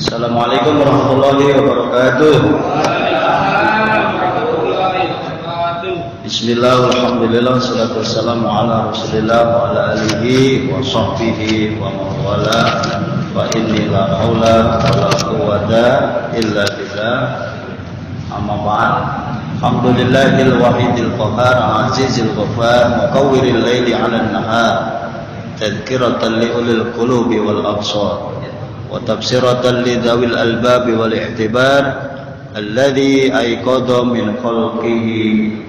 Assalamualaikum warahmatullahi wabarakatuh. Bismillah, alhamdulillah, salatu wassalamu ala rasulillah wa ala alihi wa sahbihi wa mawala. Wa inni la hawla wa la quwwata illa billah. Amma ba'd. Alhamdulillahil wahidil qahar, azizil ghafar, muqawwiril laili 'alan nahar, tadhkiratan li ulil qulubi wal absar, wa tabsiratan li dhawil albabi wal i'tibar, alladhi ayqadha min khalqihi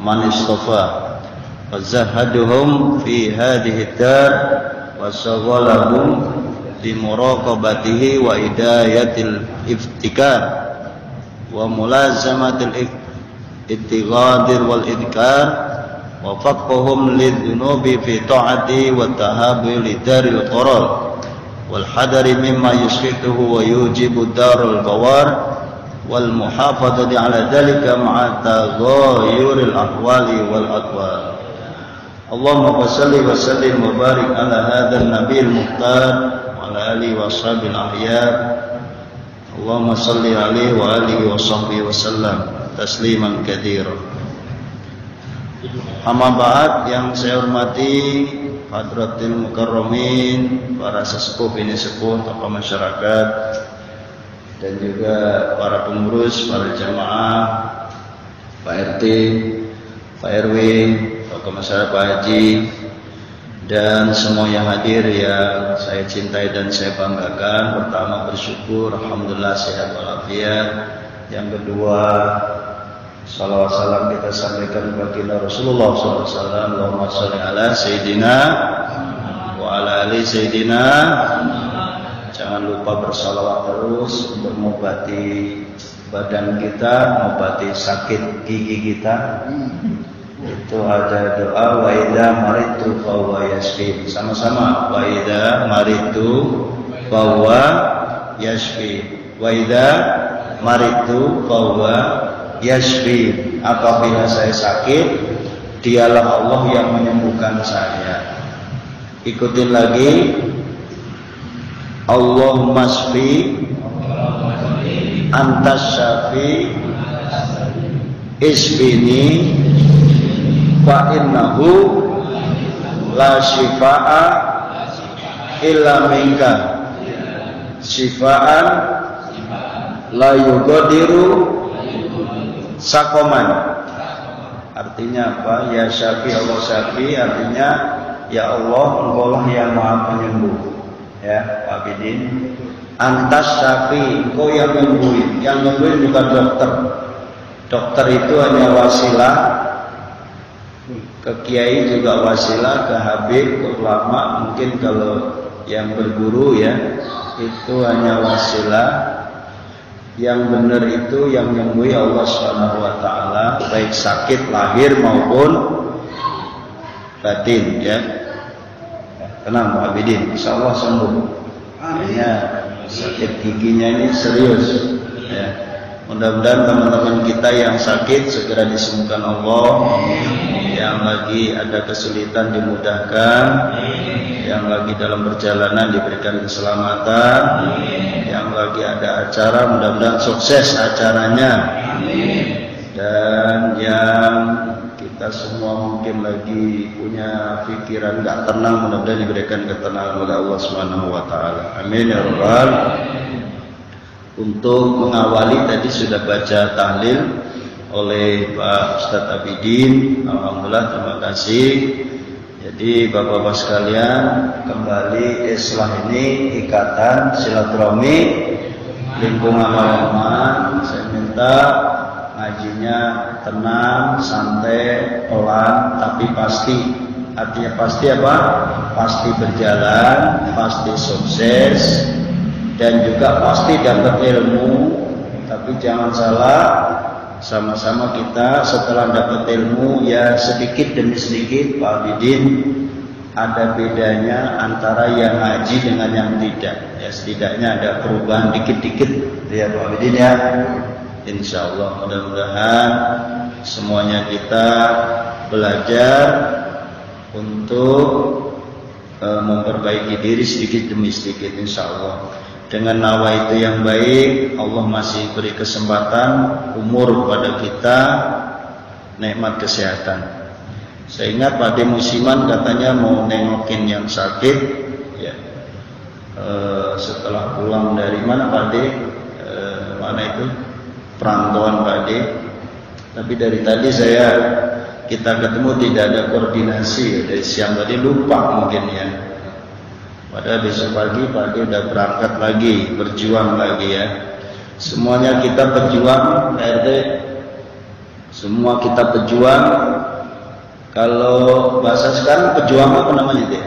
man istafa wa zahaduhum fi hadhihi ad-dar wa shaghalahum li muraqabatihi wa hidayatil iftikar wa mulazamatil ittighadir wal idkar wa faqhum lidhunubi fi ta'ati wa tahabu lidaril qarar wal hadari mimma yusfituhu wa yujibu darul bawar wal muhafadati ala dhalika ma'a taghayyuril ahwali wal aqwal. Allahumma salli wa sallim wa barik ala hadzal nabiyil muhtar wa ala alihi wa sahbihi al-ahyar. Allahumma salli alaihi wa alihi wa sahbihi wa sallam tasliman katsira. Amma ba'd, yang saya hormati hadratil mukarramin, para sesepuh ini sepuh, tokoh masyarakat, dan juga para pengurus, para jamaah, Pak RT, Pak RW, tokoh masyarakat, Pak Haji, dan semua yang hadir yang saya cintai dan saya banggakan. Pertama, bersyukur, alhamdulillah sehat walafiat. Yang kedua, salawat salam kita sampaikan kepada Rasulullah SAW. Allahumma sholli ala Sayyidina wa ala ali Sayyidina. Jangan lupa bersalawat terus untuk mengobati badan kita, mengobati sakit gigi kita. Itu ada doa wa idza maritu fa huwa yashfi. Sama-sama, wa idza maritu fa huwa yashfi. Wa idza maritu fa huwa yashfi. Apabila saya sakit, dialah Allah yang menyembuhkan saya. Ikutin lagi. Allahumma shfi antas syafi isbini fa innahu la shifaa illa minka shifaan la yughadiru sakoman. Artinya apa? Ya Syafi, Allah Syafi, artinya ya Allah, Engkaulah yang Maha Penyembuh. Ya, Pak Bidin. Antas Syafi, Engkau yang menyembuhin. Yang menyembuhin bukan dokter. Dokter itu hanya wasilah. Ke kiai juga wasilah, ke habib, ke ulama. Mungkin kalau yang berguru ya, itu hanya wasilah. Yang benar itu yang menyembuhi Allah Subhanahu wa taala, baik sakit lahir maupun batin ya. Tenang Pak Abidin, insyaallah sembuh. Hanya sakit giginya ini serius ya. Mudah-mudahan teman-teman kita yang sakit segera disembuhkan Allah. Yang lagi ada kesulitan dimudahkan, yang lagi dalam perjalanan diberikan keselamatan, yang lagi ada acara mudah-mudahan sukses acaranya, dan yang kita semua mungkin lagi punya pikiran nggak tenang mudah-mudahan diberikan ketenangan oleh Allah Subhanahu wa taala. Amin ya rabbal. Untuk mengawali tadi sudah baca tahlil oleh Pak Ustadz Abidin. Alhamdulillah, terima kasih. Jadi Bapak-bapak sekalian, kembali Islah ini ikatan silaturahmi lingkungan ulama. Saya minta ngajinya tenang, santai, pelan, tapi pasti. Artinya pasti apa? Pasti berjalan, pasti sukses, dan juga pasti dapat ilmu. Tapi jangan salah, sama-sama kita setelah dapat ilmu ya sedikit demi sedikit Pak Bidin, ada bedanya antara yang ngaji dengan yang tidak ya, setidaknya ada perubahan dikit-dikit ya Pak Bidin ya. Insya Allah mudah-mudahan semuanya kita belajar untuk memperbaiki diri sedikit demi sedikit insya Allah. dengan nawa itu yang baik, Allah masih beri kesempatan umur pada kita, nikmat kesehatan. Saya ingat Pak De Musiman katanya mau nengokin yang sakit, ya. Setelah pulang dari mana Pak De? Mana itu? Perantauan Pak De. Tapi dari tadi kita ketemu tidak ada koordinasi, ya. Dari siang tadi lupa mungkin ya. Padahal besok pagi Pak De udah berangkat lagi, berjuang lagi ya. Semuanya kita berjuang, RT. Semua kita berjuang. Kalau bahasa sekarang pejuang apa namanya dia?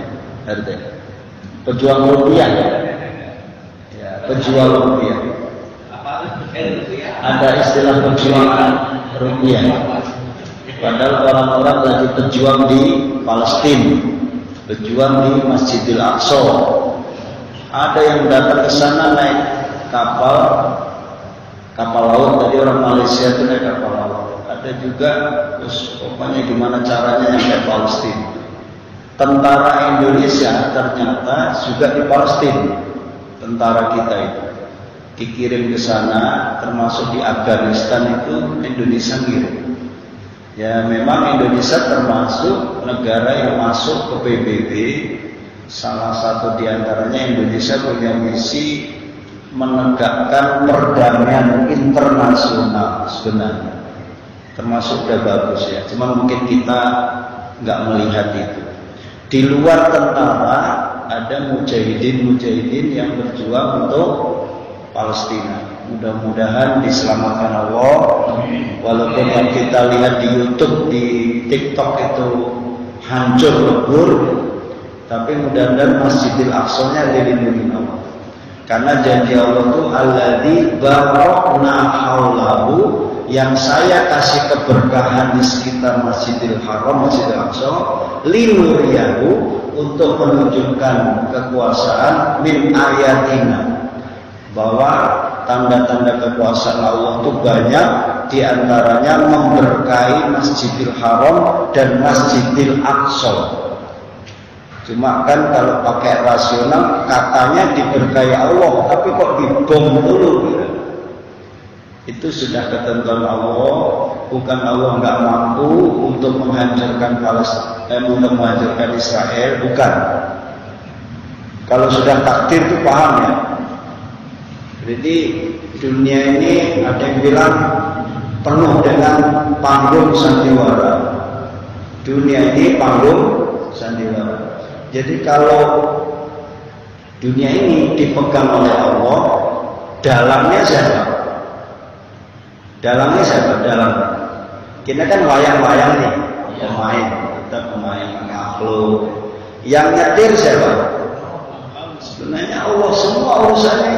RT. Pejuang rupiah. Ya, pejuang rupiah. Ada istilah perjuangan rupiah. Padahal orang-orang lagi berjuang di Palestina, berjuang di Masjidil Aqsa. Ada yang datang ke sana naik kapal laut. Tadi orang Malaysia itu naik kapal laut. Ada juga, terus pokoknya gimana caranya nyampe Palestina. Tentara Indonesia ternyata juga di Palestina. Tentara kita itu dikirim ke sana, termasuk di Afghanistan itu Indonesia ngirim. Ya memang Indonesia termasuk negara yang masuk ke PBB. Salah satu diantaranya Indonesia punya misi menegakkan perdamaian internasional sebenarnya. Termasuk udah bagus ya. Cuma mungkin kita nggak melihat itu. Di luar tentara ada mujahidin yang berjuang untuk Palestina. Mudah-mudahan diselamatkan Allah. Walaupun yang kita lihat di YouTube, di TikTok itu hancur lebur, tapi mudah-mudahan Masjidil Aqsa-nya dilindungi Allah. Karena janji Allah itu alladzi barakna haulahu, yang saya kasih keberkahan di sekitar Masjidil Haram, Masjidil Aqsa, linuriyahu, untuk menunjukkan kekuasaan min ayatina, bahwa tanda-tanda kekuasaan Allah itu banyak, diantaranya memberkahi Masjidil Haram dan Masjidil Aqsa. Cuma kan kalau pakai rasional katanya diberkahi Allah, tapi kok dibom dulu gitu. Itu sudah ketentuan Allah, bukan Allah nggak mampu untuk menghancurkan untuk menghancurkan Israel, bukan. Kalau sudah takdir itu paham ya. Jadi dunia ini ada yang bilang penuh dengan panggung sandiwara. Dunia ini panggung sandiwara. Jadi kalau dunia ini dipegang oleh Allah, dalangnya siapa? Dalangnya siapa? Dalang. Kita kan wayang-wayang nih, pemain, kita pemain makhluk. Yang nyetir siapa? Sebenarnya Allah, semua urusannya.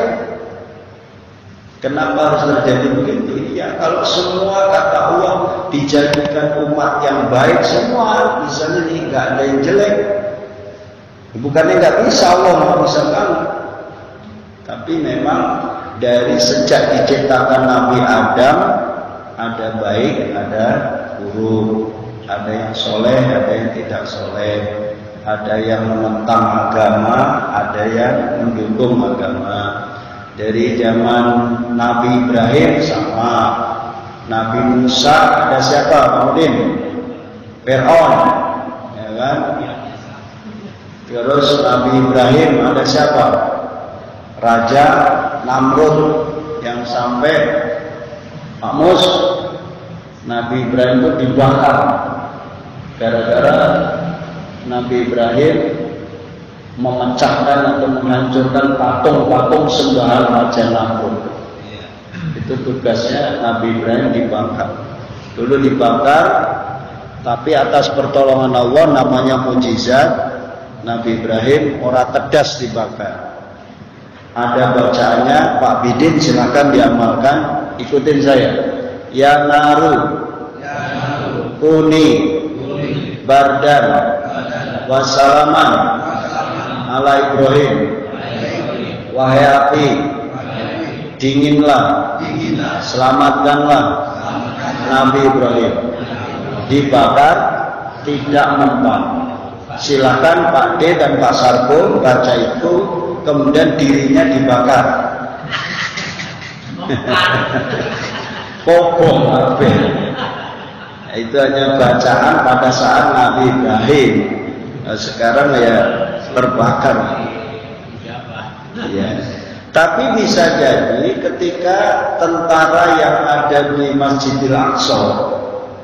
Kenapa harus terjadi begitu? Ya kalau semua kata Allah dijadikan umat yang baik semua, misalnya nih nggak ada yang jelek. Bukannya nggak bisa, Allah nggak bisa banget. Tapi memang dari sejak diciptakan Nabi Adam, ada baik, ada buruk, ada yang soleh, ada yang tidak soleh, ada yang menentang agama, ada yang mendukung agama. Dari zaman Nabi Ibrahim sama, Nabi Musa ada siapa? Kemudian Fir'aun, ya kan? Terus Nabi Ibrahim ada siapa? Raja Namrud yang sampai Pak Mus. Nabi Ibrahim itu dibakar gara-gara Nabi Ibrahim memecahkan atau menghancurkan patung-patung sembahan Raja Namrud. Itu tugasnya Nabi Ibrahim dibakar. Dulu dibakar, tapi atas pertolongan Allah, namanya mujizat, Nabi Ibrahim ora tedas dibakar. Ada bacaannya, Pak Bidin silakan diamalkan, ikutin saya. Ya naru, kuni, bardan, wassalaman ala Ibrahim. Wahai api, dinginlah, selamatkanlah Nabi Ibrahim. Dibakar, tidak mempan. Silakan Pak D dan Pak Sarko baca itu kemudian dirinya dibakar. Popong apa? Itu hanya bacaan pada saat Nabi Ibrahim. Nah, sekarang ya terbakar. Ya. Tapi bisa jadi ketika tentara yang ada di Masjidil Aqsa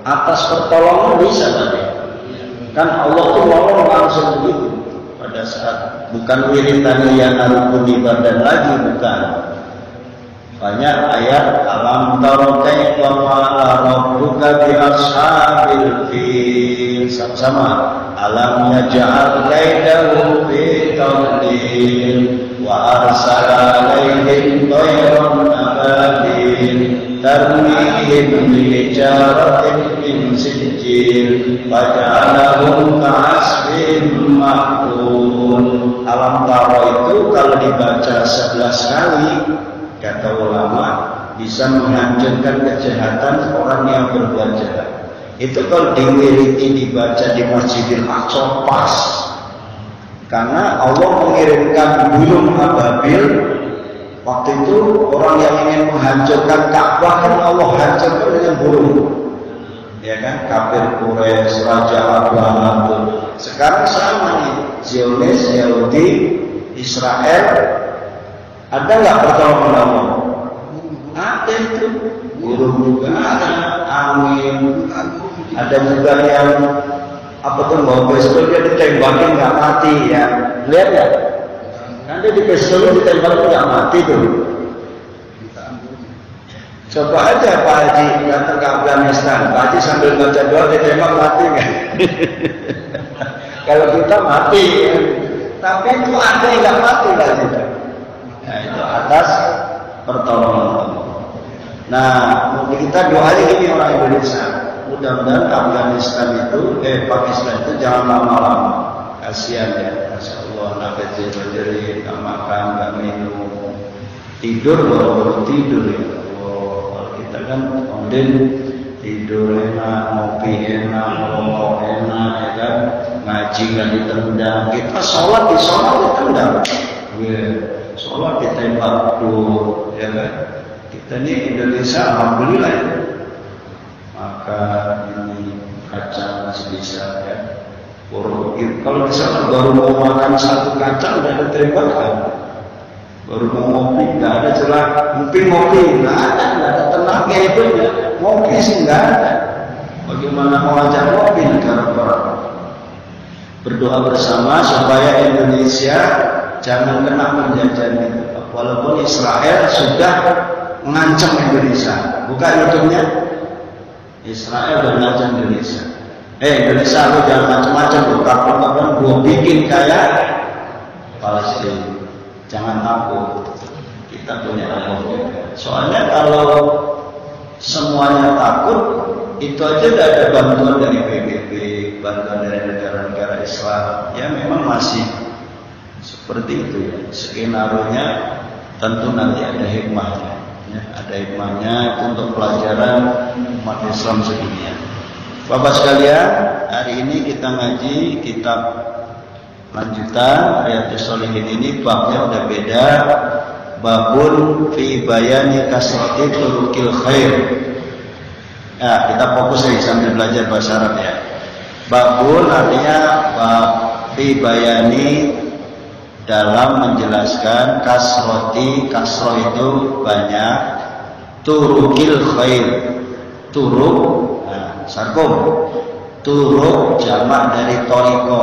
atas pertolongan bisa tadi. Kan Allah tuh nolong langsung begitu pada saat bukan wiridan yang rukun ibadah lagi, bukan. Banyak ayat alam tara kaifa fa'ala rabbuka bi ashabil fil, sama-sama alam yaj'al kaidahum fi tadlil wa arsala alaihim tayran ababil tarmihim bi hijaratin min sijil faj'alahum ka'asfin ma'kul. Alam tara itu kalau dibaca 11 kali kata ulama bisa menghancurkan kejahatan orang yang berbuat jahat. Itu kalau diwiriti dibaca di Masjidil Aqsa pas. Karena Allah mengirimkan burung ababil. Waktu itu orang yang ingin menghancurkan Ka'bah kan Allah hancurkan dengan burung. Ya kan, kafir Quraisy, Raja Abraham. Sekarang sama nih, Zionis, Yahudi, Israel. Ada nggak pertolongan Allah? Ada itu. Burung juga ada, angin. Ada juga yang apa tuh bawa pistol dia ditembakin nggak mati ya. Lihat ya? Nanti di pistol ditembakin nggak mati tuh. Coba aja Pak Haji datang ke Afghanistan. Pak Haji sambil baca doa ditembak mati nggak? Kalau kita mati, ya. Tapi itu ada yang nggak mati nggak kita. Nah, itu atas pertolongan Allah. Nah, kita doain ini orang Indonesia. Mudah-mudahan Afghanistan itu, Pakistan itu jangan lama-lama. Kasihan ya, Masya Allah, nak kecil berdiri, nggak makan, nggak minum, tidur baru tidur ya. Kalau kita kan kemudian tidur enak, ngopi enak, ngomong enak, ya kan, ngaji nggak ditendang. Kita sholat ditendang. Sholat ditembak tuh, ya kan? Kita ini Indonesia, alhamdulillah ya. Maka ini kacang masih bisa ya. Kalau misalnya baru mau makan satu kacang udah ada tembakan. Baru mau ngopi nggak ada celah, mungkin ngopi nggak ada tenaga itu ya. Ngopi sih nggak ada. Bagaimana mau ajak ngopi negara barat? Berdoa bersama supaya Indonesia jangan kena penjajahan itu. Walaupun Israel sudah mengancam Indonesia. Buka YouTube-nya. Israel sudah mengancam Indonesia. Indonesia lu jangan macam-macam. Kapan-kapan gua bikin kayak Palestina. Jangan takut. Kita punya Allah. Soalnya kalau semuanya takut, itu aja udah ada bantuan dari PBB, bantuan dari negara-negara Islam. Ya memang masih seperti itu ya. Skenario-nya tentu nanti ada hikmahnya. Ya, ada hikmahnya untuk pelajaran umat Islam sedunia. Bapak sekalian, hari ini kita ngaji kitab lanjutan Riyadhus Shalihin ini babnya udah beda. Babun fi bayani kasrati turukil khair. Ya, kita fokus nih sambil belajar bahasa Arab ya. Babun artinya bab fi bayani dalam menjelaskan kasroti, kasroh itu banyak, turukil khair, turuk, nah, sarkum, turuk jamak dari toriko,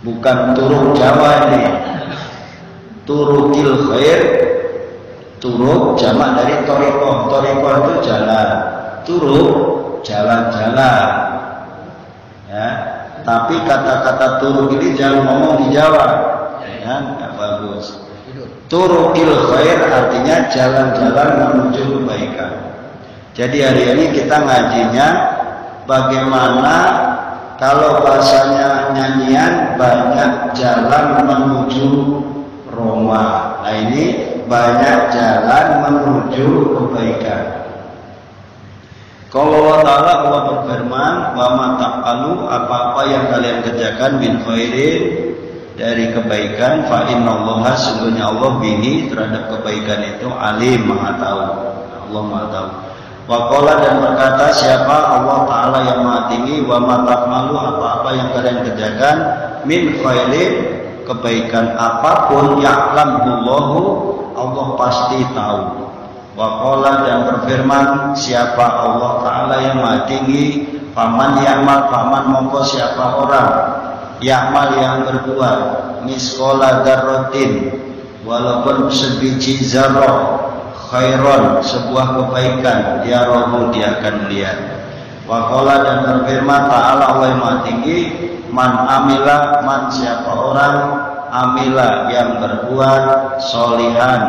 bukan turuk Jawa ini, turukil khair, turuk jamak dari toriko, toriko itu jalan, turuk jalan-jalan, ya. Tapi kata-kata turuk ini jangan ngomong di Jawa, ya kan? Nggak bagus. Turukil khair artinya jalan-jalan menuju kebaikan. Jadi hari ini kita ngajinya bagaimana kalau bahasanya nyanyian banyak jalan menuju Roma. Nah ini banyak jalan menuju kebaikan. Kalau Allah Ta'ala Allah berfirman, wa ma taqalu apa-apa yang kalian kerjakan min khairin dari kebaikan, fa innallaha sungguhnya Allah bihi terhadap kebaikan itu alim, maha tahu. Allah maha tahu. Wa qala dan berkata siapa Allah taala yang maha tinggi, wa ma ta'malu apa-apa yang kalian kerjakan min khairin kebaikan apapun ya'lamullahu Allah pasti tahu. Wa qala dan berfirman siapa Allah taala yang maha tinggi, faman ya'mal faman mongko siapa orang ya'mal yang berbuat misqala dzarratin walaupun sebiji zarrah khairon sebuah kebaikan dia rohu dia akan melihat. Wa qala dan berfirman ta'ala Allah yang maha tinggi man amila man siapa orang amila yang berbuat solihan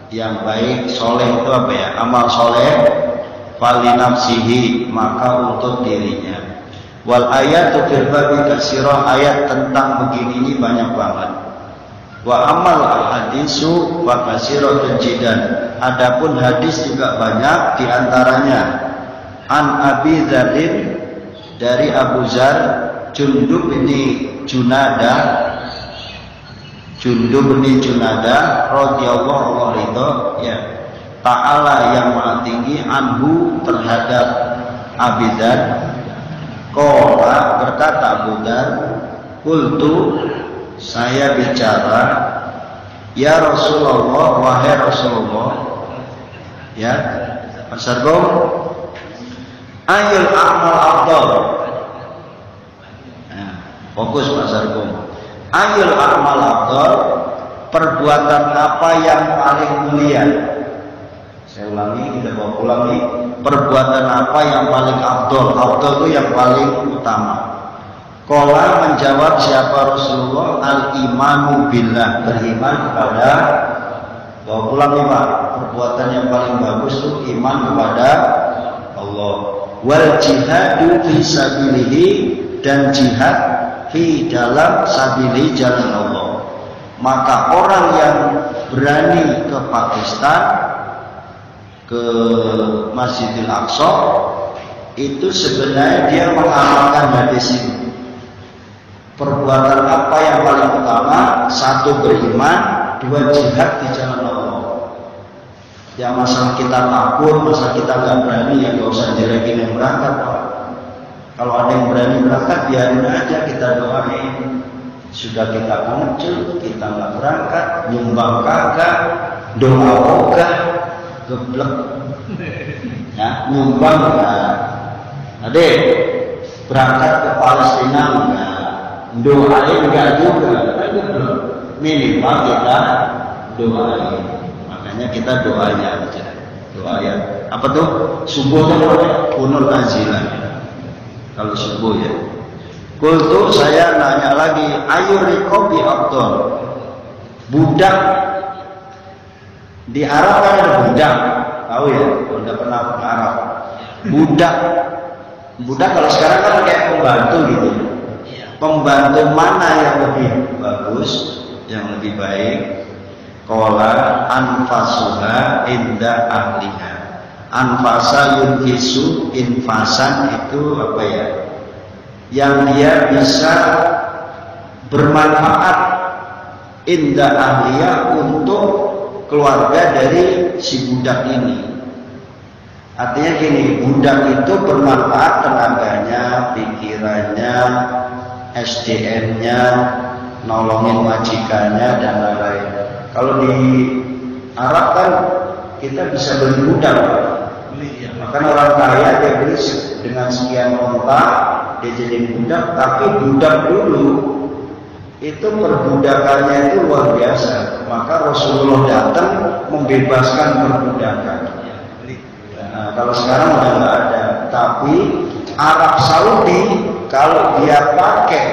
yang baik. Soleh itu apa ya? Amal soleh falinafsihi maka untuk dirinya. Wal ayatu fil babi katsirah ayat tentang begini ini banyak banget. Wa amal hadisu wa katsiratun jiddan. Adapun hadis juga banyak di antaranya an Abi Dzarrin dari Abu Dzar Jundub bin Junadah radhiyallahu anhu ya ta'ala yang maha tinggi anhu terhadap Abi Dzar qala berkata Abu Dzar qultu saya bicara ya Rasulullah wahai Rasulullah ya Pasargo ayul a'mal afdal fokus Pasargo ayul a'mal afdal perbuatan apa yang paling mulia. Saya ulangi, kita bawa ulangi. Perbuatan apa yang paling afdal? Afdal itu yang paling utama. Qala menjawab siapa Rasulullah al-imanu billah beriman kepada bawa ulangi Pak. Perbuatan yang paling bagus itu iman kepada Allah. Wal jihadu fi sabilihi dan jihad fi dalam sabili jalan Allah. Maka orang yang berani ke Pakistan ke Masjidil Aqsa itu sebenarnya dia mengamalkan hadis ini. Perbuatan apa yang paling utama? Satu beriman, dua jihad di jalan Allah. Ya masalah kita takut, masalah kita nggak berani ya nggak usah direkin yang berangkat Pak. Kalau ada yang berani berangkat biarin aja kita doain. Sudah kita muncul, kita nggak berangkat, nyumbang kagak, doa ogah, geblek, ya nyumbang enggak. Adik berangkat ke Palestina enggak, doain enggak juga, minimal kita doain. Makanya kita doanya aja, doain. Apa tuh? Subuh tuh kunul nazilah. Kalau subuh ya. Kultu saya nanya lagi, ayu rikobi abdul. Budak di Arab kan ada budak, tahu ya? Udah pernah ke Arab. Budak kalau sekarang kan kayak pembantu gitu. Pembantu mana yang lebih bagus, yang lebih baik? Qala anfasuha inda ahliha. Anfasa yunfisu infasan itu apa ya? Yang dia bisa bermanfaat indah ahliya untuk keluarga dari si budak ini. Artinya gini, budak itu bermanfaat tenaganya, pikirannya, SDM-nya, nolongin majikannya dan lain-lain. Kalau di Arab kan kita bisa beli budak. Makanya orang kaya dia beli dengan sekian onta, dia jadi budak, tapi budak dulu itu perbudakannya itu luar biasa. Maka Rasulullah datang membebaskan perbudakan. Nah, kalau sekarang udah nggak ada. Tapi Arab Saudi kalau dia pakai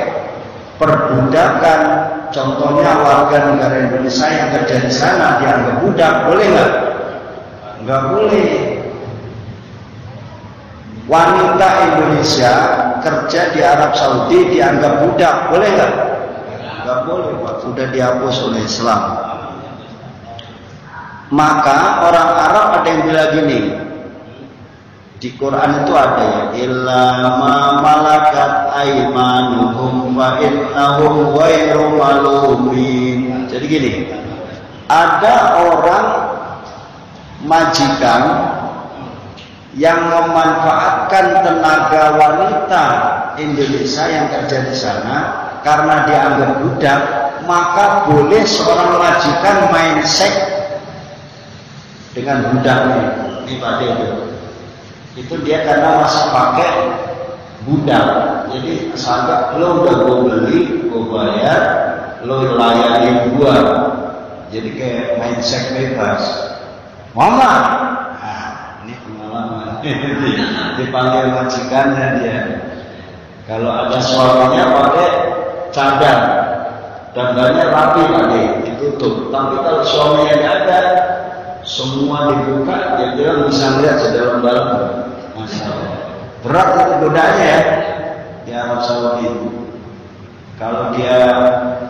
perbudakan, contohnya warga negara Indonesia yang kerja di sana dianggap budak, boleh nggak? Nggak boleh. Wanita Indonesia kerja di Arab Saudi dianggap budak, boleh nggak? Nggak boleh, Pak. Sudah dihapus oleh Islam. Maka orang Arab ada yang bilang gini, Di Quran itu ada ya, illa ma malakat aymanuhum fa innahum ghairu malumin. Jadi gini, ada orang majikan yang memanfaatkan tenaga wanita Indonesia yang kerja di sana karena dianggap budak, maka boleh seorang majikan main seks dengan budaknya. Ini pada itu dia karena masih pakai budak. Jadi misalnya lo udah gue beli, gue bayar, lo layanin gue. Jadi kayak main seks bebas. Mama, nah, ini pengalaman. Dipanggil majikannya dia. Kalau ada suaminya pakai cadar, dandannya rapi tadi, ditutup. Tapi kalau suaminya nggak ada, semua dibuka, dia bilang bisa lihat sedalam-dalam. Masalah berat itu godaannya ya di Arab Saudi. Kalau dia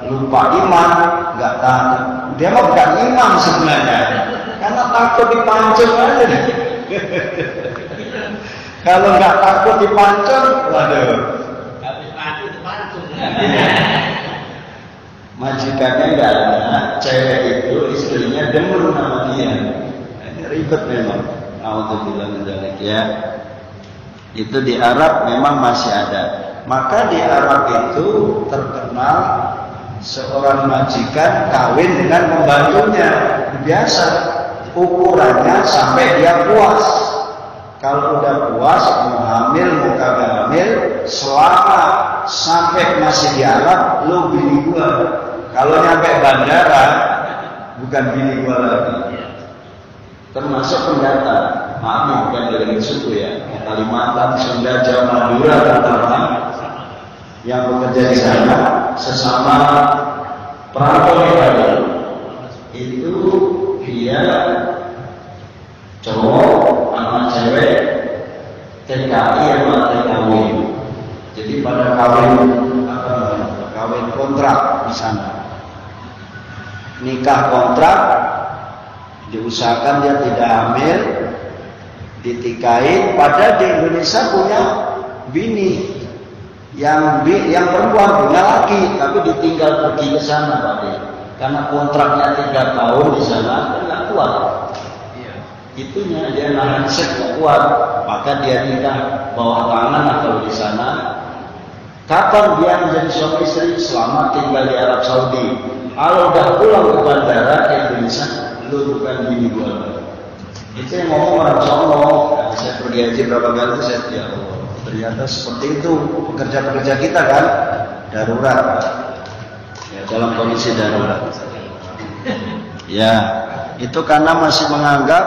lupa iman, nggak tahu. Dia mah bukan imam sebenarnya, karena takut dipancung aja. Kalau nggak takut dipancung, waduh. Majikannya nggak ada, cewek itu istrinya demen sama dia. Ini ribet memang. Alhamdulillah menjalik ya. Itu di Arab memang masih ada. Maka di Arab itu terkenal seorang majikan kawin dengan pembantunya. Biasa ukurannya sampai dia puas. Kalau udah puas, mau hamil, mau kagak hamil, selama sampai masih di Arab, lo bini gua. Kalau nyampe bandara, bukan bini gua lagi. Termasuk pendatang. Maaf nih, bukan dari suku ya. Kalimantan, Sunda, Jawa, Madura, terutama yang bekerja di sana sesama perantau tadi itu dia cowok sama cewek TKI sama TKW. Jadi pada kawin kontrak di sana, nikah kontrak, diusahakan dia tidak hamil, ditikahin. Padahal di Indonesia punya bini yang perempuan punya laki, tapi ditinggal pergi ke sana Pak De. Karena kontraknya 3 tahun di sana nggak kuat. Itunya dia nahan seks nggak kuat, maka dia nikah bawah tangan atau di sana. Kapan dia menjadi suami istri? Selama tinggal di Arab Saudi. Kalau udah pulang ke bandara ke Indonesia, lu bukan bini gua. Itu yang ngomong orang sombong. Nah, saya pergi haji berapa kali saya ya Allah. Ternyata seperti itu pekerja-pekerja kita kan, darurat. Ya, dalam kondisi darurat. Ya, itu karena masih menganggap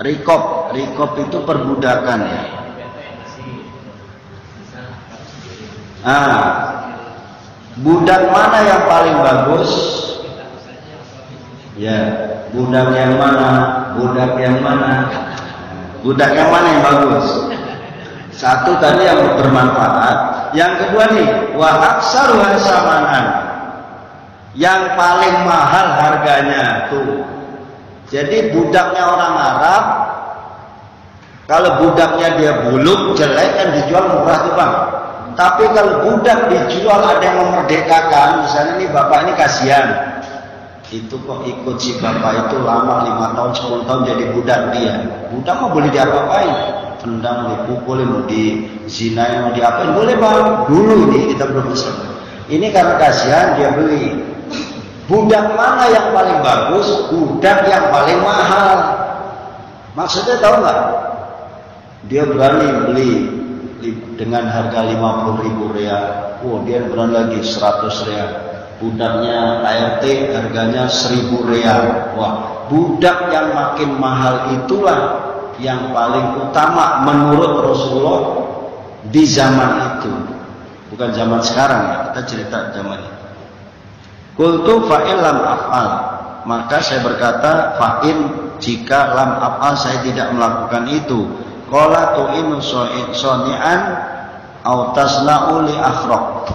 rikop itu perbudakan ya. Budak mana yang paling bagus? Ya, budak yang mana? Budak yang mana? Budak yang mana yang bagus? Satu tadi yang bermanfaat. Yang kedua nih, wa aksaruha samanan. Yang paling mahal harganya tuh. Jadi budaknya orang Arab, kalau budaknya dia buluk, jelek kan dijual murah tuh Bang. Tapi kalau budak dijual ada yang memerdekakan, misalnya nih bapak ini kasihan, itu kok ikut si bapak itu lama 5 tahun 10 tahun jadi budak dia. Budak mau boleh diapa-apain, tendang, dipukulin, mau dizinain, mau diapain, boleh Bang. Dulu nih kita belum bisa. Ini karena kasihan dia beli. Budak mana yang paling bagus? Budak yang paling mahal. Maksudnya tahu nggak? Dia berani beli dengan harga 50.000 real. Dia berani lagi 100 real. Budaknya ART harganya 1.000 real. Wah, budak yang makin mahal itulah yang paling utama menurut Rasulullah di zaman itu. Bukan zaman sekarang ya, kita cerita zaman itu. Qultu fa'in lam af'al, maka saya berkata fa'in jika lam af'al saya tidak melakukan itu. Qala tu'inu soni'an au tasna'u li akhraq.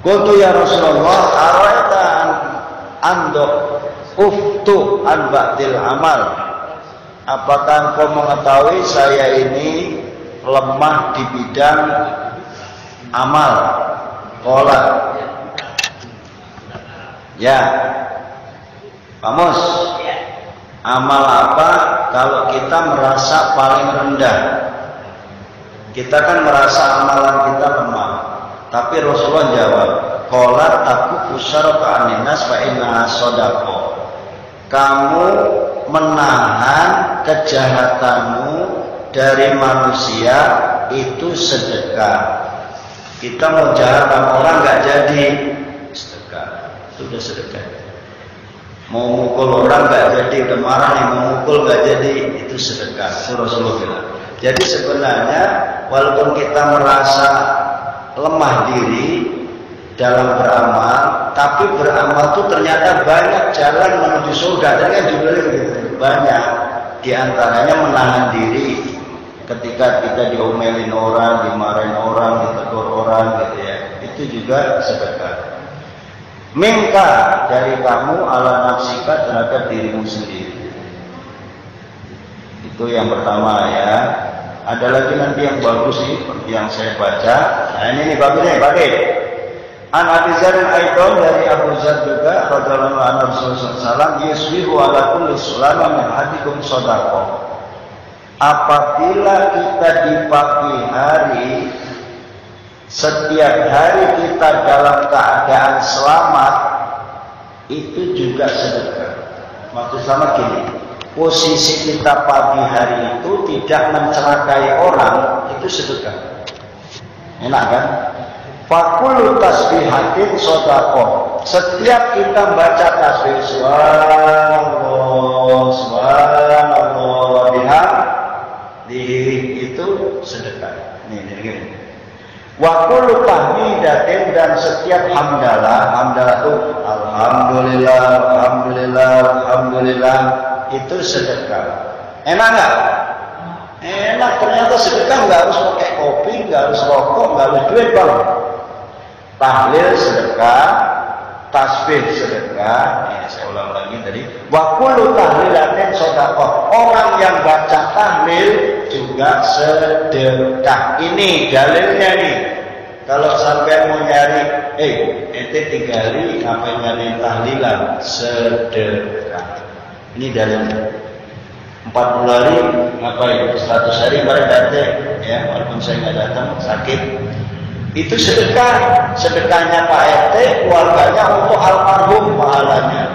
Qultu ya Rasulullah araita ando uftu an ba'dil amal apakah engkau mengetahui saya ini lemah di bidang amal? Qala, ya. Pak Mus, amal apa kalau kita merasa paling rendah? Kita kan merasa amalan kita lemah. Tapi Rasulullah jawab, qala taku syarqa aninnas fa innaha shadaqah. Kamu menahan kejahatanmu dari manusia itu sedekah. Kita mau jahat sama orang nggak jadi, sedekah. Sudah sedekah. Mau mukul orang nggak jadi, udah marah nih, mau mukul nggak jadi, itu sedekah. Itu Rasulullah bilang. Jadi sebenarnya walaupun kita merasa lemah diri dalam beramal, tapi beramal itu ternyata banyak jalan menuju surga. Dan kan judulnya gitu, banyak. Di antaranya menahan diri ketika kita diomelin orang, dimarahin orang, ditegur orang, gitu ya. Itu juga sedekah. Minka, dari kamu ala nafsika terhadap dirimu sendiri. Itu yang pertama ya. Ada lagi nanti yang bagus nih, yang saya baca. Nah ini nih bagusnya, bagus. An Abi Dzar al-Aidon, dari Abu Dzar juga radhiyallahu anhu, Rasulullah sallallahu yusbihu ala kulli sulama min hadikum shadaqah. Apabila kita di pagi hari, setiap hari kita dalam keadaan selamat, itu juga sedekah. Maksud selamat gini, posisi kita pagi hari itu tidak mencelakai orang, itu sedekah. Enak kan? Fakul tasbihatin shadaqah. Setiap kita baca tasbih subhanallah, subhanallah wa bihamdihi, itu sedekah. Nih. Wa kullu tahmidatin, dan setiap hamdalah, hamdalah itu alhamdulillah, alhamdulillah, alhamdulillah, itu sedekah. Enak nggak? Enak. Ternyata sedekah nggak harus pakai kopi, nggak harus rokok, nggak harus duit bang. Tahlil sedekah, tasbih sedekah. Ini saya ulang lagi tadi. Wa kullu tahlilatin shadaqah. Orang yang baca tahlil juga sedekah. Ini dalilnya nih. Kalau sampai mau nyari, ente 3 hari ngapain nyari tahlilan? Sedekah. Ini dalilnya. 40 hari ngapain? 100 hari kemarin datang, ya, walaupun saya nggak datang, sakit. Itu sedekah. Sedekahnya Pak RT, keluarganya untuk almarhum pahalanya.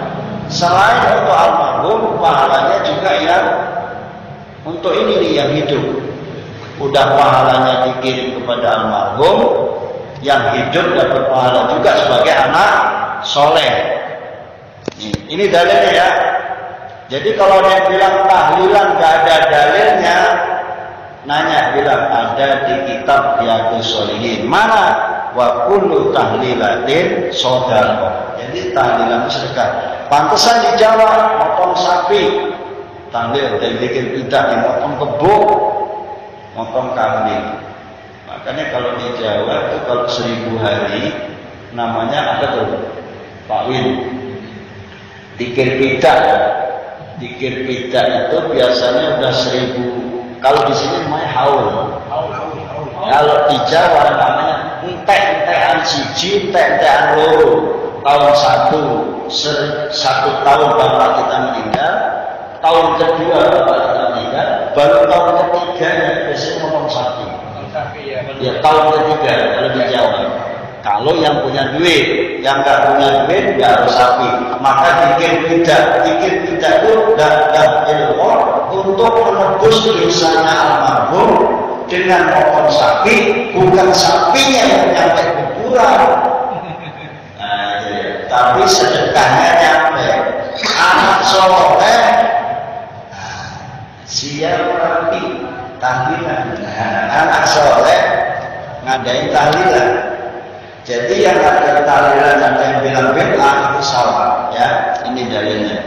Selain untuk almarhum, pahalanya juga yang untuk ini nih, yang hidup. Udah pahalanya dikirim kepada almarhum, yang hidup dapat pahala juga sebagai anak soleh. Ini dalilnya ya. Jadi kalau dia bilang tahlilan gak ada dalilnya, nanya, bilang ada di kitab Riyadhus Shalihin. Mana? Wa kullu tahlilatin shadaqah. Jadi tahlilan itu sedekah. Pantesan di Jawa motong sapi, tahlil, dan bikin bidah, motong kebo, motong kambing. Makanya kalau di Jawa itu kalau 1000 hari namanya apa tuh? Pak Win. Dikir bidah. Dikir bidah itu biasanya udah 1000. Kalau di sini namanya haul. Kalau di Jawa namanya entek-entekan siji, entek-entekan loro. Tahun 1 tahun bapak kita meninggal, tahun kedua bapak kita meninggal, baru tahun ketiga yang biasanya ngomong sapi. Ya tahun ketiga kalau di Jawa. Kalau yang punya duit, yang nggak punya duit nggak harus sapi. Maka dikir bidah itu dan ilmu untuk menebus dosanya almarhum dengan potong sapi, bukan sapinya yang nyampe kuburan. Nah, ya. Tapi sedekahnya nyampe. Anak soleh siap rapi tahlilan. Anak soleh ngadain tahlilan. Jadi yang ada tahlilan dan yang bilang bid'ah itu salah, ya. Ini dalilnya.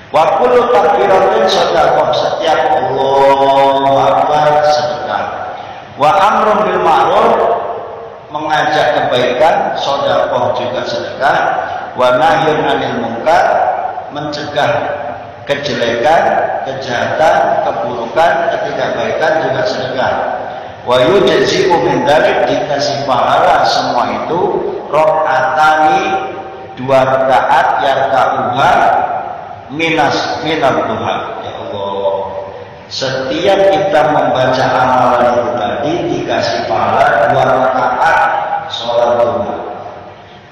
Wa kullu takbiratin shadaqah. Setiap Allahu Akbar sedekah. Wa amrun bil ma'ruf, mengajak kebaikan, shadaqah juga sedekah. Wa nahyun 'anil munkar, mencegah kejelekan, kejahatan, keburukan, ketidakbaikan juga sedekah. Wa yujzi'u min dzalik, dikasih pahala semua itu rakaatani 2 rakaat yarka'uha minat Tuhan. Ya Allah, setiap kita membaca amalan itu tadi dikasih pahala 2 rakaat sholat duha.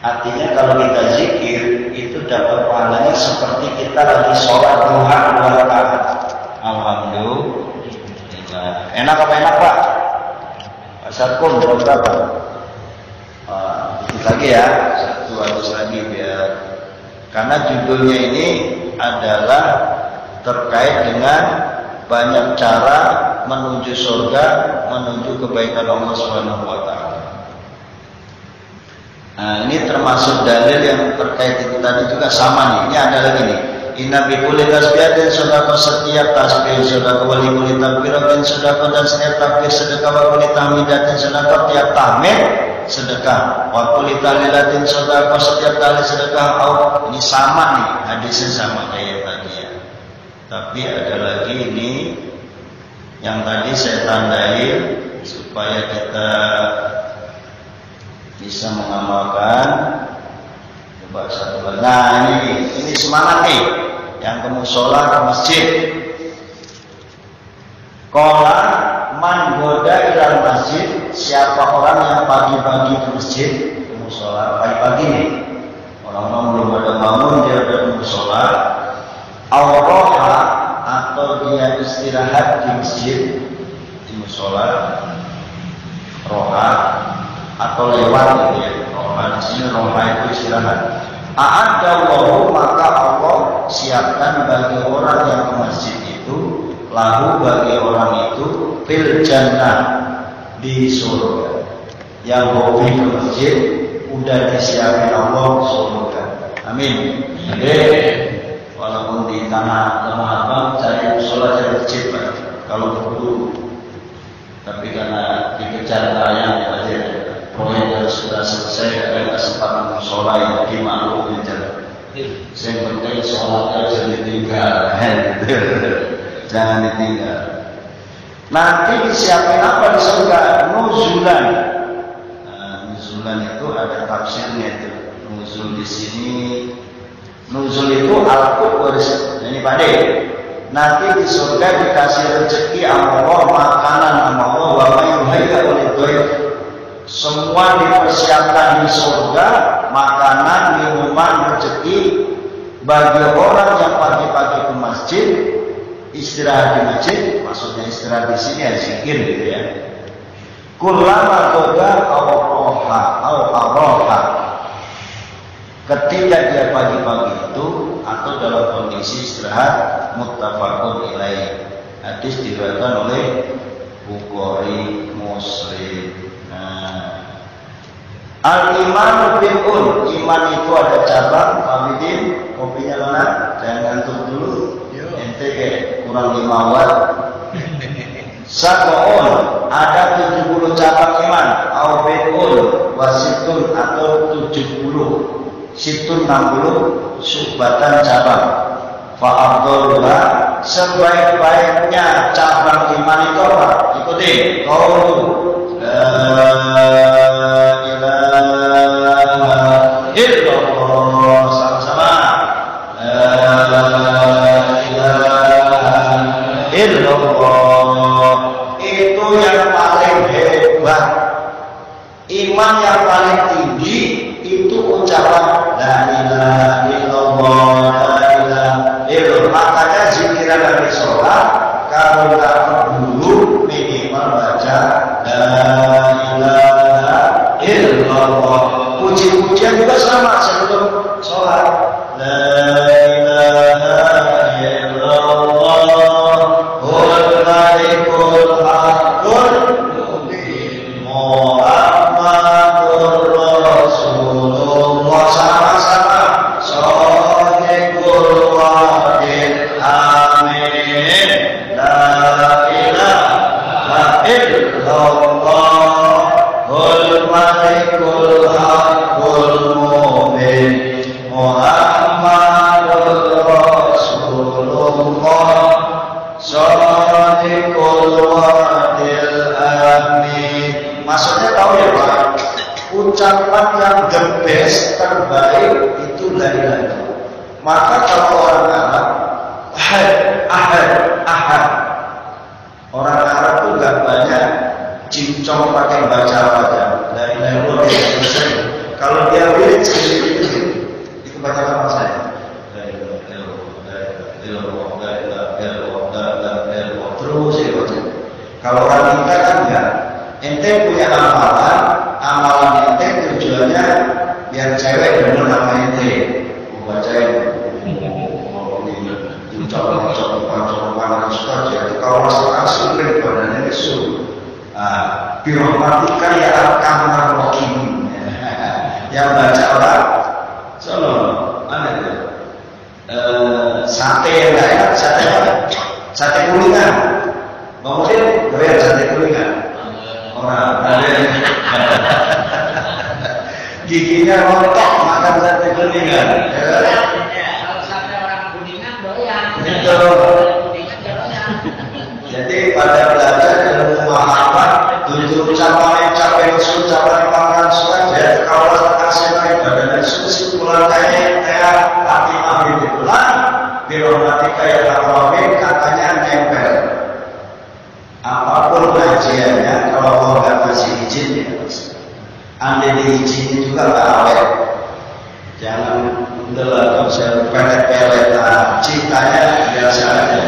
Artinya kalau kita zikir itu dapat pahalanya seperti kita lagi sholat duha 2 rakaat. Alhamdulillah. Enak apa enak Pak? Pak Sarkum berapa? Dikit lagi ya, 1 harus lagi biar. Karena judulnya ini adalah terkait dengan banyak cara menuju surga, menuju kebaikan Allah Subhanahu wa taala. Nah, ini termasuk dalil yang terkait itu tadi juga sama nih. Ini ada lagi nih. Inna bi kulli tasbihatin sedekah, setiap tasbih sedekah, wa li kulli takbiratin sedekah, dan setiap takbir sedekah, wa kulli tahmidatin sedekah, tiap tahmid sedekah, wa kulli tahlilatin sedekah, setiap kali sedekah. Oh, ini sama nih, hadisnya sama kayak tadi ya. Tapi ada lagi ini yang tadi saya tandai supaya kita bisa mengamalkan. Coba satu lagi. Nah ini semangat nih yang ke musola, ke masjid. Qala man goda ilal masjid, siapa orang yang pagi-pagi ke masjid, ke musola pagi-pagi nih, orang-orang belum ada bangun dia udah ke musola, awroha atau dia istirahat di masjid, di musola, roha atau lewat gitu ya. Roha di sini, roha itu istirahat. A'adallahu, maka Allah siapkan bagi orang yang ke masjid itu, lahu bagi orang itu, fil jannah, di surga. Yang hobi ke masjid udah disiapin Allah surga. Amin. Walaupun di tanah lemah abang cari musola, cari masjid Pak, kalau perlu. Tapi karena dikejar tayang aja, proyek sudah selesai, ada kesempatan musola yang dimaklum aja. Saya penting sholat aja ditinggal, jangan ditinggal. Nanti disiapin apa di surga? Nuzulan. Nah, nuzulan itu ada tafsirnya itu. Nuzul di sini, nuzul itu al-qur. Ini Pak De. Nanti di surga dikasih rezeki Allah, makanan Allah, wa mayuhayya ulidhoif. Semua dipersiapkan di surga, makanan, minuman, rezeki bagi orang yang pagi-pagi ke masjid, istirahat di masjid. Maksudnya istirahat di sini ya zikir gitu ya. Kullama toga aroha, ketika dia pagi-pagi itu atau dalam kondisi istirahat, muttafaqun ilaih. Hadis diriwayatkan oleh Bukhari, Muslim. Nah, al-iman bil'un, iman itu ada cabang. Hamidin, kopinya mana? Jangan ngantuk dulu. Ente kurang 5 watt. Sakoon, ada 70 cabang iman. Au bil'un, wasitun atau 70. Situn 60, subatan cabang. Fa'abdullah, sebaik-baiknya cabang iman itu apa? Ikuti. Qaulu la ilaha illallah. Sama-sama. La ilaha illallah. Itu yang paling hebat. Iman yang paling tinggi itu ucapan la ilaha illallah, la ilaha illallah. Makanya zikiran dari sholat kalau tak dulu minimal baca la ilaha illallah. Puji-pujian juga sama sebelum sholat. La ilaha illallah wal malikul haqqul mubin Muhammadur Rasulullah. Sama-sama shadiqul wadil amin. La terus ya. Kalau orang kita kan enggak, ente punya amalan ente tujuannya biar cewek denger sama ente, bacain coba jadi kalau masalah sering badannya nesu. Birahmatika ya arhamar rahimin. Yang baca orang sono mana itu? Sate enggak ya? Sate apa? Sate kuningan. Kemudian doyan sate kuningan. Orang ada giginya rontok makan sate kuningan. Kalau sate orang kuningan doyan. Jadi pada belajar ilmu mahabbah, tujuh cabang capai usul cabang pangan saja. Kalau kasih naik badan suci pulang kayak hati pulang, birahmatika ya arhamar katanya nempel. Apapun kajiannya, kalau Allah nggak kasih izin ya, andai diizinin juga nggak awet. Jangan udah saya pelet-pelet, cintanya biasa aja.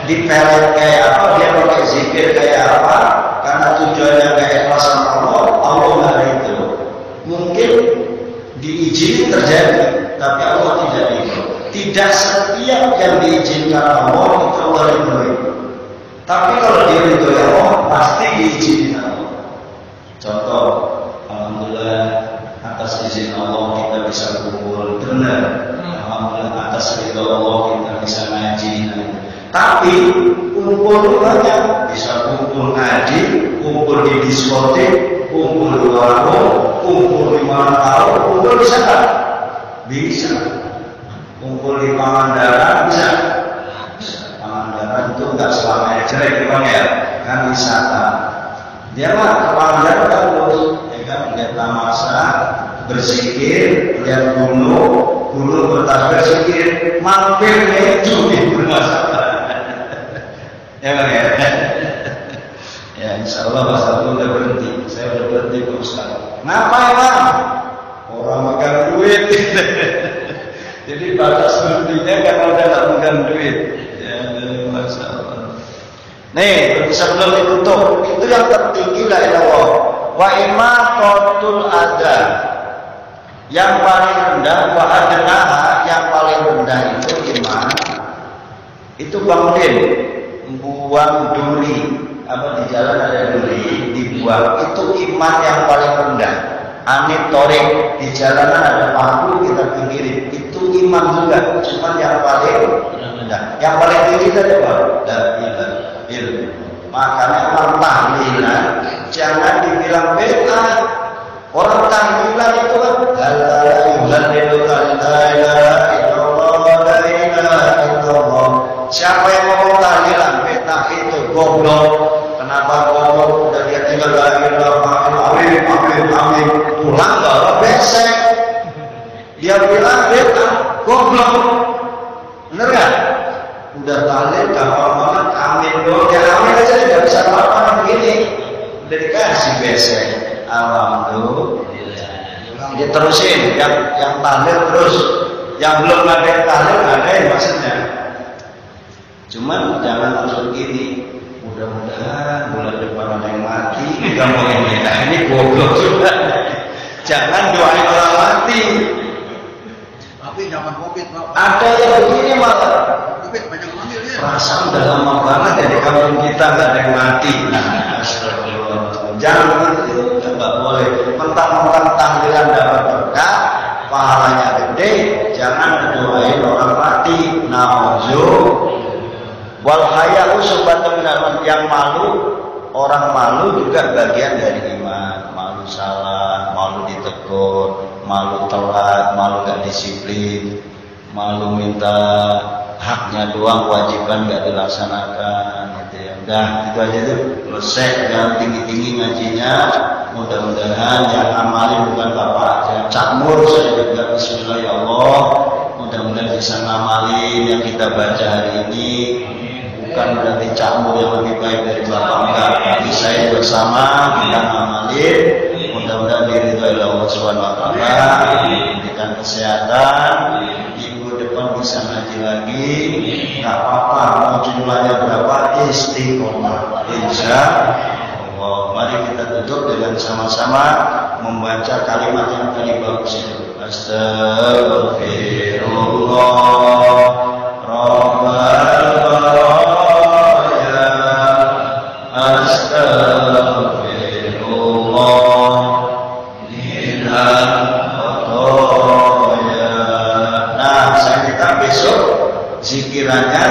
Dipelet kayak apa, dia pakai zikir kayak apa, karena tujuannya kayak ikhlasan Allah nggak itu. Mungkin diizinin terjadi, tapi Allah tidak itu. Tidak setiap yang diizinkan Allah itu Allah ridhoi. Tapi kalau dia ridhoi Allah, pasti diizinin Allah. Contoh, alhamdulillah atas izin Allah kita bisa kumpul, benar. Alhamdulillah atas ridho Allah kita bisa ngaji. Tapi kumpul banyak, bisa kumpul ngaji, kumpul di diskotik, kumpul di warung, kumpul di Mantau, kumpul bisa kan? Bisa. Kumpul di Pangandaran bisa. Pangandaran itu nggak selamanya jelek ya, kan wisata. Dia mah ke Pangandaran kan terus, ya kan, lihat tamasa, berzikir, lihat gunung bertasbih berzikir, mampir itu di bermasalah. Ya bang ya. Ya insya Allah Mas Abdul udah berhenti. Saya udah berhenti Pak Ustaz. Ngapain bang? Orang makan duit. Jadi batas berhentinya karena udah nggak megang duit. Ya Masya Allah. Nih sebelum ditutup, itu yang tertinggi la ilallah. Wa imaqatul adza. Yang paling rendah, wa adnaha, yang paling rendah itu iman. Itu bangunin. Buang duri, apa di jalan ada duri, dibuang, itu iman yang paling rendah. Anit torik, di jalanan ada paku kita pinggirin, itu iman juga, cuman yang paling rendah. Yang paling tinggi tadi apa? La ilaha illallah. Makanya orang tahlilan jangan dibilang beda. Orang tahlilan itu kan la ilaha illallah. Siapa yang ngomong tahlilan beta itu goblok. Kenapa goblok? Udah dia tinggal la ilaha illallah, amin. Pulang kalau besek. Dia bilang beta goblok. Bener kan? Udah tahlil gampang banget, amin dong. Ya amin aja tidak bisa apa-apa begini. Udah dikasih besek. Alhamdulillah. Dia terusin yang tahlil terus. Yang belum ada yang tahlil ada yang maksudnya. Cuman jangan langsung gini. Mudah-mudahan bulan depan ada yang mati. Kita mau ini. Nah ini goblok juga. Jangan doain orang mati. Tapi jangan covid Pak. Ada yang begini malah. Covid banyak ngambil ya. Perasaan udah lama banget ya di kampung kita nggak ada yang mati. Nah, astagfirullah. Jangan itu nggak boleh. Mentang-mentang tahlilan dapat berkah, pahalanya gede. Jangan doain orang mati. Nauzubillah. Wal haya'u subatun minal, yang malu, orang malu juga bagian dari iman. Malu salah, malu ditegur, malu telat, malu gak disiplin, malu minta haknya doang, kewajiban gak dilaksanakan gitu ya. Udah itu aja tuh, selesai. Jangan tinggi-tinggi ngajinya. Mudah-mudahan yang amalin bukan bapak aja. Cakmur saya juga bismillah ya Allah. Mudah-mudahan bisa ngamalin yang kita baca hari ini. Bukan berarti cakmur yang lebih baik dari bapak, enggak. Tapi saya bersama kita ngamalin. Mudah-mudahan diridhoi Allah Subhanahu wa taala, diberikan kesehatan. Minggu depan bisa ngaji lagi, nggak apa-apa. Mau jumlahnya berapa? Istiqomah. Insya Allah. Mari kita tutup dengan sama-sama membaca kalimat yang tadi bagus itu. Astagfirullah Rabbal baraya. Astagfirullah minal khotoya. Nah, saya minta besok zikirannya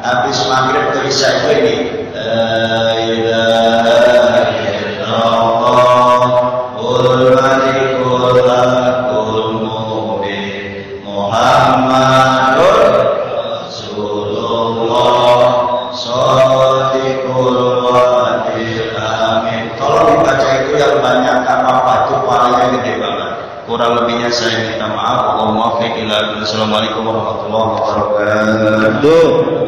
habis maghrib ke isya itu ini. La ilaha illallah wal malikul hakul mubin Muhammadur Rasulullah shadiqul wadil amin. Tolong dibaca itu yang banyak, karena apa itu pahalanya gede banget. Kurang lebihnya saya minta maaf. Assalamualaikum warahmatullahi wabarakatuh.